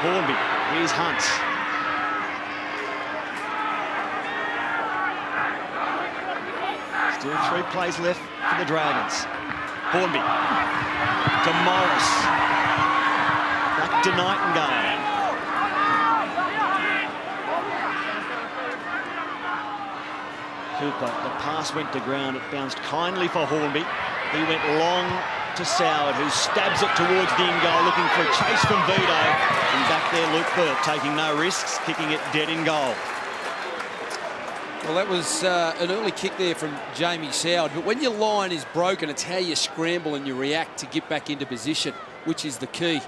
Hornby, here's Hunt. Still 3 plays left for the Dragons. Hornby to Morris. Back to Nightingale. Cooper, the pass went to ground. It bounced kindly for Hornby. He went long to Soward, who stabs it towards the in goal, looking for a chase from Vito. And back there, Luke Burt, taking no risks, kicking it dead in goal. Well, that was an early kick there from Jamie Soward. But when your line is broken, it's how you scramble and you react to get back into position, which is the key.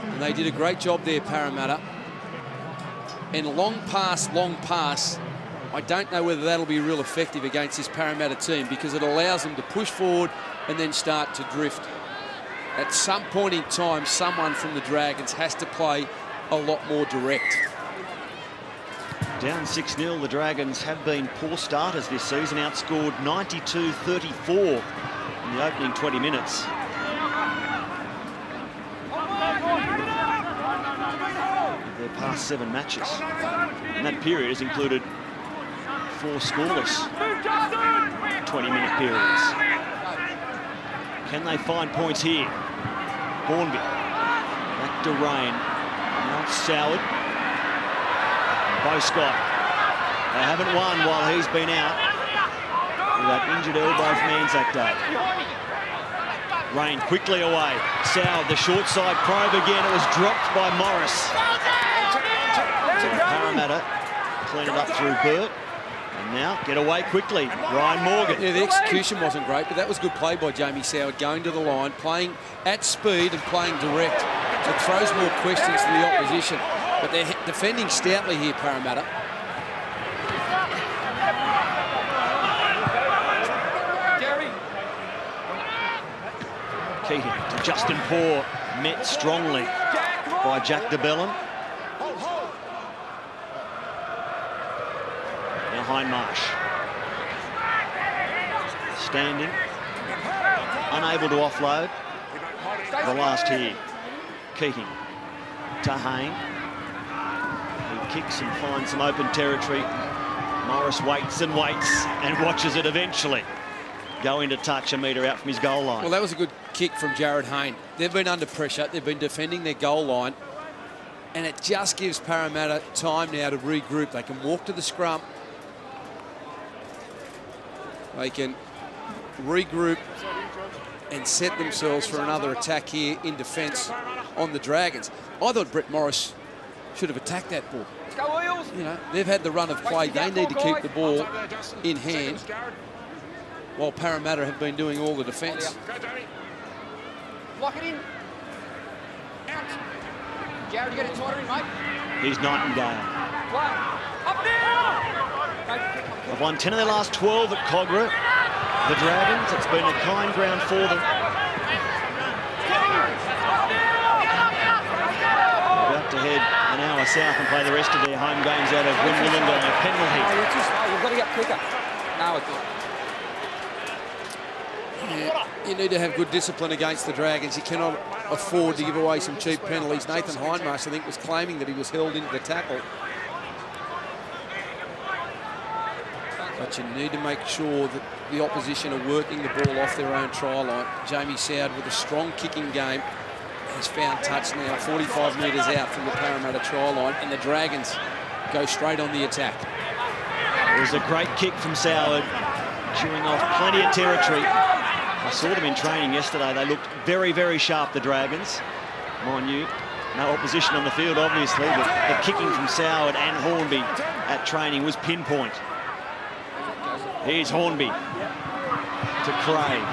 And they did a great job there, Parramatta. And long pass. I don't know whether that'll be real effective against this Parramatta team, because it allows them to push forward and then start to drift. At some point in time, someone from the Dragons has to play a lot more direct. Down 6-0, the Dragons have been poor starters this season, outscored 92-34 in the opening 20 minutes. Their past 7 matches. And that period has included 4 scoreless 20-minute periods. Can they find points here? Hornby. Back to Rain. Now it's Soward. Scott. They haven't won while he's been out with that injured elbow from Anzac Day. Rain quickly away. Soward, the short side probe again. It was dropped by Morris. Parramatta clean it up through Burt. And now get away quickly. Ryan Morgan. Yeah, the execution wasn't great, but that was good play by Jamie Soward, going to the line, playing at speed and playing direct. It throws more questions to the opposition. But they're defending stoutly here, Parramatta. Keating to Justin Poore, met strongly by Jack DeBellin. Now Hindmarsh. Standing, unable to offload. The last here. Keating to Hayne. Kicks and finds some open territory. Morris waits and waits and watches it eventually go into touch, a metre out from his goal line. Well, that was a good kick from Jared Hayne. They've been under pressure. They've been defending their goal line. And it just gives Parramatta time now to regroup. They can walk to the scrum. They can regroup and set themselves for another attack here in defence on the Dragons. I thought Brett Morris should have attacked that ball. You know, they've had the run of play. They need to keep the ball in hand while Parramatta have been doing all the defence. Lock it in. Out. Jared, get it tighter in, mate. Here's Nightingale. Up now. They've won 10 of their last 12 at Cogra. The Dragons, it's been a kind ground for them. About to head an hour south and play the rest of their home games out of Wimbledon on a penalty. You've got to get quicker. No, it's not. Yeah, you need to have good discipline against the Dragons. You cannot afford to give away some cheap penalties. Nathan Hindmarsh, I think, was claiming that he was held into the tackle. But you need to make sure that the opposition are working the ball off their own try line. Jamie Soward, with a strong kicking game, has found touch now 45 metres out from the Parramatta try line, and the Dragons go straight on the attack. It was a great kick from Soward, chewing off plenty of territory. I saw them in training yesterday. They looked very, very sharp, the Dragons. Mind you, no opposition on the field, obviously, but the kicking from Soward and Hornby at training was pinpoint. Here's Hornby to Craig.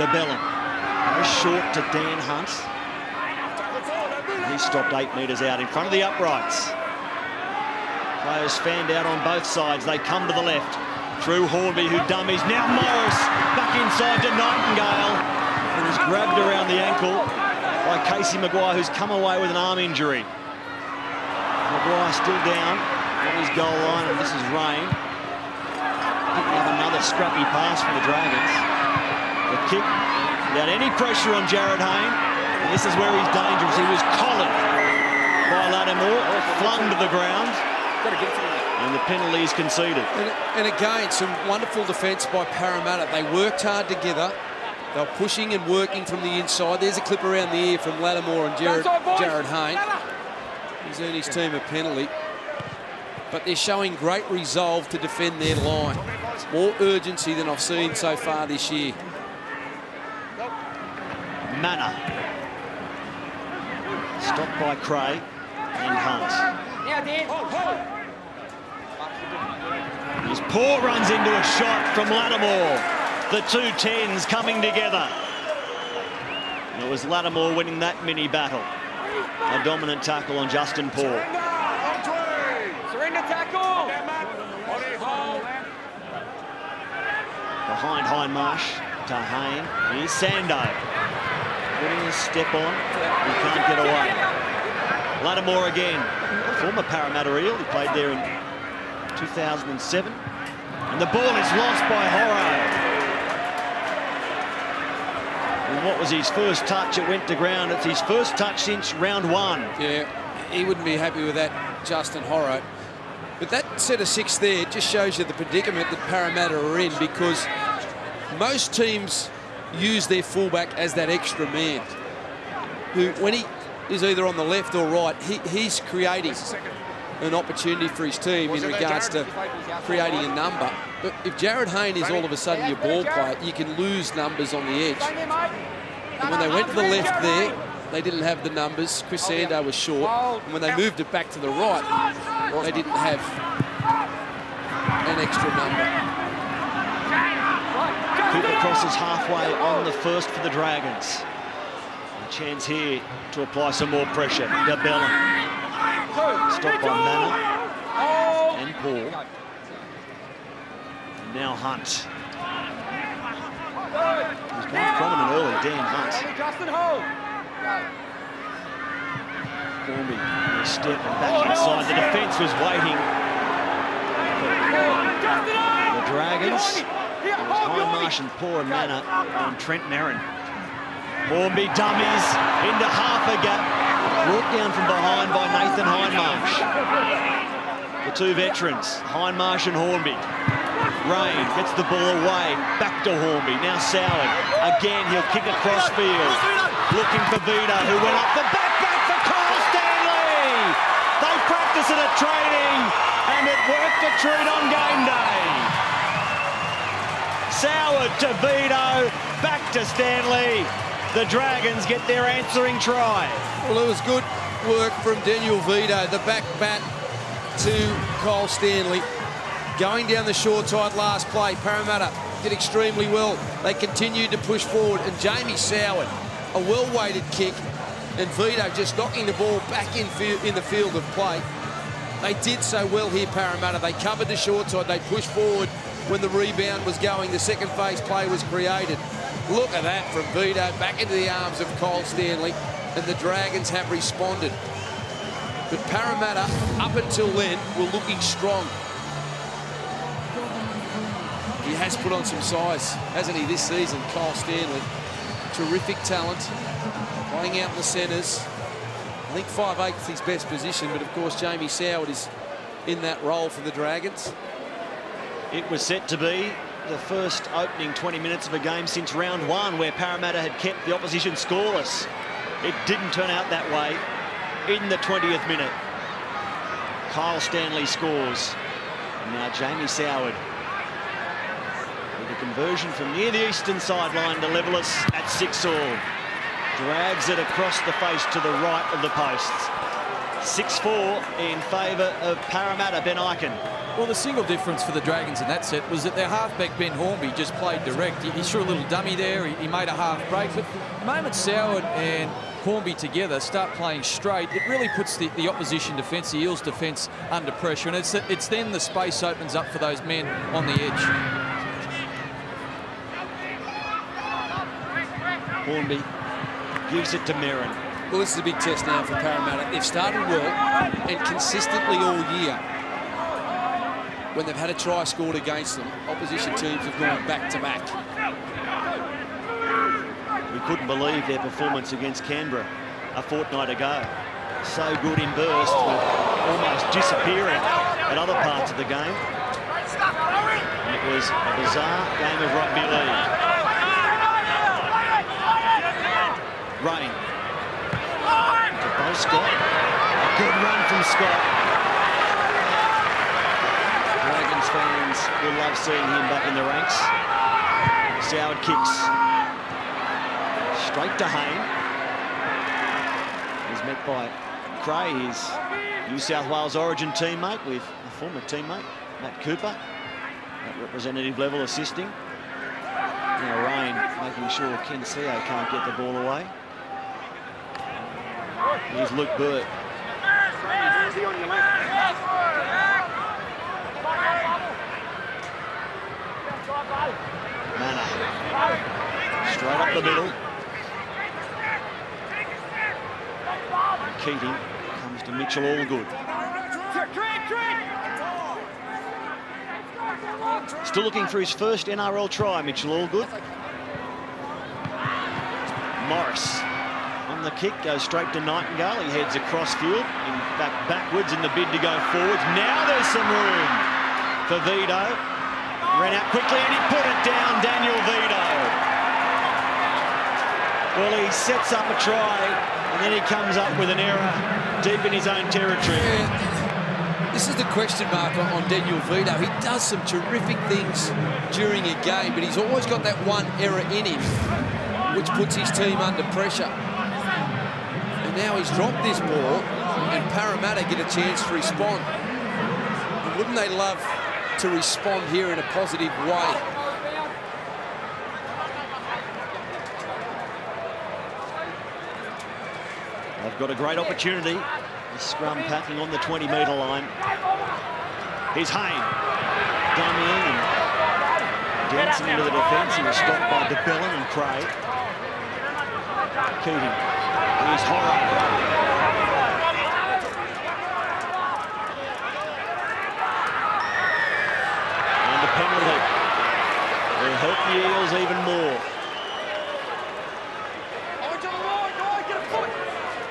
DeBellin. Very short to Dan Hunt. He stopped 8 metres out in front of the uprights. Players fanned out on both sides. They come to the left. Through Hornby, who dummies. Now Morris back inside to Nightingale. And is grabbed around the ankle by Casey Maguire, who's come away with an arm injury. Maguire still down on his goal line, and this is Rain. Picking up another scrappy pass from the Dragons. The kick without any pressure on Jared Hayne. And this is where he's dangerous. He was collared by Lattimore, flung to the ground, and the penalty is conceded. And again, some wonderful defence by Parramatta. They worked hard together. They were pushing and working from the inside. There's a clip around the ear from Lattimore and Jared Hayne. He's earned his team a penalty. But they're showing great resolve to defend their line. More urgency than I've seen so far this year. Manor. Stopped by Cray and Hunt. His paw runs into a shot from Lattimore. The two tens coming together. And it was Lattimore winning that mini battle. A dominant tackle on Justin Paul. Surrender tackle. Behind Hindmarsh to Hayne. Here's Sando. Putting his step on. He can't get away. Lattimore again. Former Parramatta Eel. He played there in 2007. And the ball is lost by Horro. And what was his first touch? It went to ground. It's his first touch since round one. Yeah, he wouldn't be happy with that, Justin Horro. But that set of six there just shows you the predicament that Parramatta are in, because most teams use their fullback as that extra man who, when he is either on the left or right, he's creating an opportunity for his team in regards to creating a number. But if Jared Hayne is all of a sudden your ball player, you can lose numbers on the edge. And when they went to the left there, they didn't have the numbers. Chris Sando was short. And when they moved it back to the right, they didn't have an extra number. Cooper crosses halfway on the first for the Dragons. A chance here to apply some more pressure. DeBella. Stopped by Manor and Paul. And now Hunt. He's been prominent early, Dan Hunt. Formby, a step and back inside. The defence was waiting. The Dragons. It was Hindmarsh and Paul and Manor and Trent Merrin. Formby dummies into half a gap. Brought down from behind by Nathan Hindmarsh. The two veterans, Hindmarsh and Hornby. Rain gets the ball away, back to Hornby, now Soward. Again, he'll kick across field. Looking for Vito, who went up the back for Kyle Stanley! They practice it at training, and it worked a treat on game day. Soward to Vito, back to Stanley. The Dragons get their answering try. Well, it was good work from Daniel Vito, the back bat to Kyle Stanley. Going down the short side last play, Parramatta did extremely well. They continued to push forward, and Jamie Soward, a well-weighted kick, and Vito just knocking the ball back in the field of play. They did so well here, Parramatta. They covered the short side, they pushed forward when the rebound was going, the second phase play was created. Look at that from Vito, back into the arms of Kyle Stanley, and the Dragons have responded. But Parramatta, up until then, were looking strong. He has put on some size, hasn't he, this season, Kyle Stanley. Terrific talent, playing out in the centres. I think 5'8" is his best position, but of course Jamie Soward is in that role for the Dragons. It was set to be the first opening 20 minutes of a game since round one, where Parramatta had kept the opposition scoreless. It didn't turn out that way in the 20th minute. Kyle Stanley scores. And now Jamie Soward with a conversion from near the eastern sideline to level us at 6-all. Drags it across the face to the right of the posts. 6-4 in favour of Parramatta. Ben Eichen. Well, the single difference for the Dragons in that set was that their halfback, Ben Hornby, just played direct. He threw a little dummy there. He made a half break. But the moment Soward and Hornby together start playing straight, it really puts the opposition defence, the Eels defence, under pressure. And it's then the space opens up for those men on the edge. Hornby gives it to Merrin. Well, this is a big test now for Parramatta. They've started well and consistently all year. When they've had a try scored against them, opposition teams have gone back to back. couldn't believe their performance against Canberra a fortnight ago. So good in burst, but almost disappearing at other parts of the game. And it was a bizarre game of rugby league. Rain. To Bo Scott. A good run from Scott. Dragons fans will love seeing him back in the ranks. Soward kicks. Straight to Hayne. He's met by Cray, his New South Wales Origin teammate, with a former teammate, Matt Cooper, at representative level assisting. Now Rain making sure Ken Seo can't get the ball away. Here's Luke Burt. Manor. Straight up the middle. Keating comes to Mitchell Allgood. Still looking for his first NRL try, Mitchell Allgood. Morris on the kick, goes straight to Nightingale. He heads across field, in fact backwards in the bid to go forwards. Now there's some room for Vito. Ran out quickly and he put it down, Daniel Vito. Well, he sets up a try and then he comes up with an error deep in his own territory. Yeah, this is the question mark on Daniel Vito. He does some terrific things during a game, but he's always got that one error in him, which puts his team under pressure. And now he's dropped this ball and Parramatta get a chance to respond. And wouldn't they love to respond here in a positive way? They've got a great opportunity. The scrum packing on the 20-metre line. Here's Hayne. Dummying and dancing into the defence. He was stopped by DeBellin and Cray. Keating. Here's Horror. And the penalty will help the Eels even more.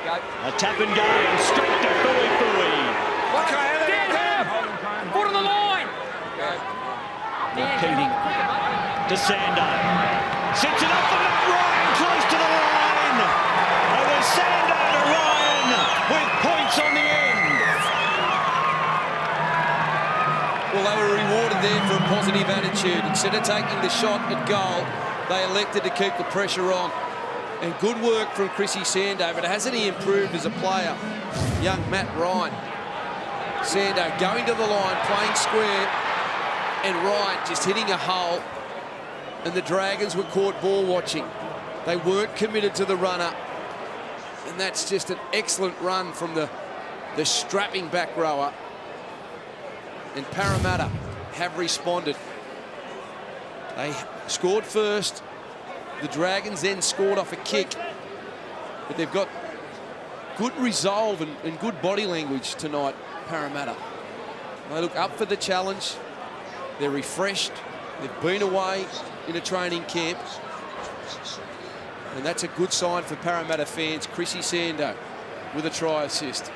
A tap and go, straight to Fui. Foot on the line. Keating to Sando. Sets it up for Matt Ryan, close to the line. It was Sando to Ryan with points on the end. Well, they were rewarded there for a positive attitude. Instead of taking the shot at goal, they elected to keep the pressure on. And good work from Chrissy Sando, but hasn't he improved as a player? Young Matt Ryan. Sando going to the line, playing square, and Ryan just hitting a hole. And the Dragons were caught ball watching. They weren't committed to the runner. And that's just an excellent run from the strapping back rower. And Parramatta have responded. They scored first. The Dragons then scored off a kick, but they've got good resolve and good body language tonight, Parramatta. They look up for the challenge. They're refreshed. They've been away in a training camp. And that's a good sign for Parramatta fans. Chrissy Sando with a try assist.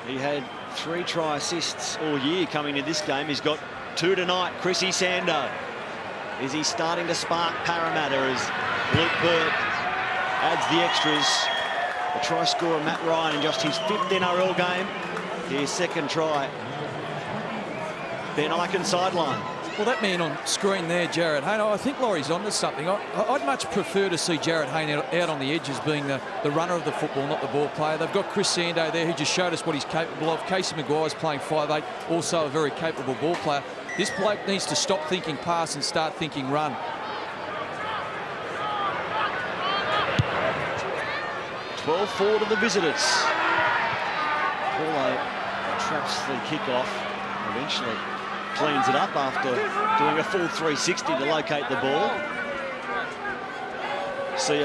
He had 3 try assists all year coming to this game. He's got 2 tonight, Chrissy Sando. Is he starting to spark Parramatta as Luke Burt adds the extras? The try scorer Matt Ryan in just his 5th NRL game. His 2nd try. Ben Ikin sideline. Well, that man on screen there, Jared Hayne, I think Laurie's onto something. I'd much prefer to see Jared Hayne out on the edges being the runner of the football, not the ball player. They've got Chris Sando there who just showed us what he's capable of. Casey Maguire's playing 5'8", also a very capable ball player. This bloke needs to stop thinking pass and start thinking run. (12-4) to the visitors. Paulo traps the kickoff. Eventually cleans it up after doing a full 360 to locate the ball. See